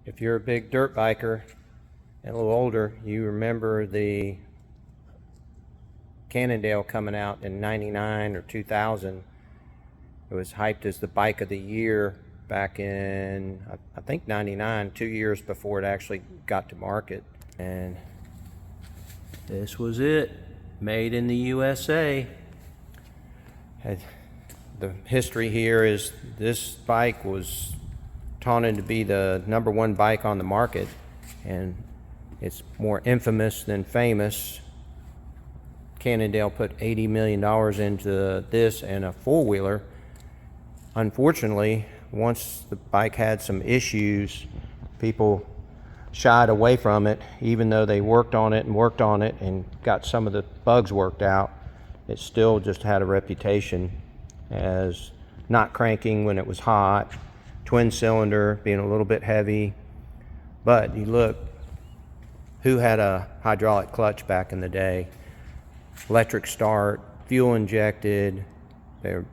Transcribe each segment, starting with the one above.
If you're a big dirt biker and a little older, you remember the Cannondale coming out in 99 or 2000. It was hyped as the bike of the year back in, I think 99, 2 years before it actually got to market. And this was it, made in the USA. The history here is this bike was taunted to be the #1 bike on the market, and it's more infamous than famous. Cannondale put $80 million into this and a four-wheeler. Unfortunately, once the bike had some issues, people shied away from it, even though they worked on it and got some of the bugs worked out. It still just had a reputation as not cranking when it was hot, twin cylinder, being a little bit heavy. But you look, who had a hydraulic clutch back in the day? Electric start, fuel injected, the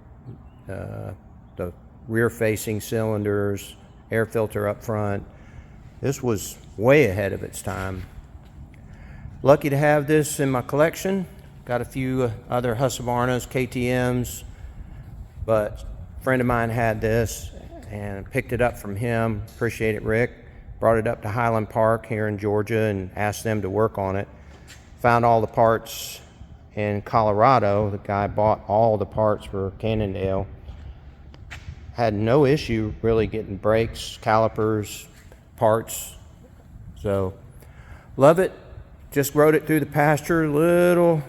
rear facing cylinders, air filter up front. This was way ahead of its time. Lucky to have this in my collection. Got a few other Husqvarnas, KTMs, but a friend of mine had this and picked it up from him. Appreciate it, Rick. Brought it up to Highland Park here in Georgia and asked them to work on it. Found all the parts in Colorado. The guy bought all the parts for Cannondale. Had no issue really getting brakes, calipers, parts. So love it. Just rode it through the pasture. Little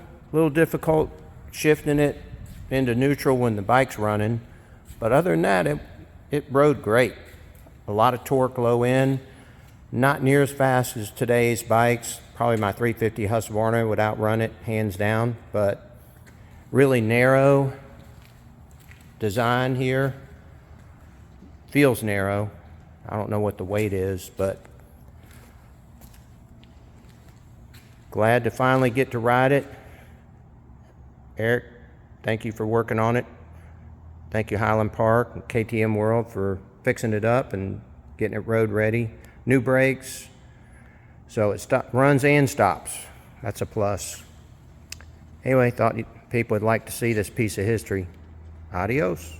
difficult shifting it into neutral when the bike's running, but other than that, it rode great. A lot of torque low end, not near as fast as today's bikes. Probably my 350 Husqvarna would outrun it hands down, but really narrow design here. Feels narrow. I don't know what the weight is, but glad to finally get to ride it. Eric, thank you for working on it. Thank you Highland Park and KTM World for fixing it up and getting it road ready. New brakes, so it runs and stops. That's a plus. Anyway, thought people would like to see this piece of history. Adios.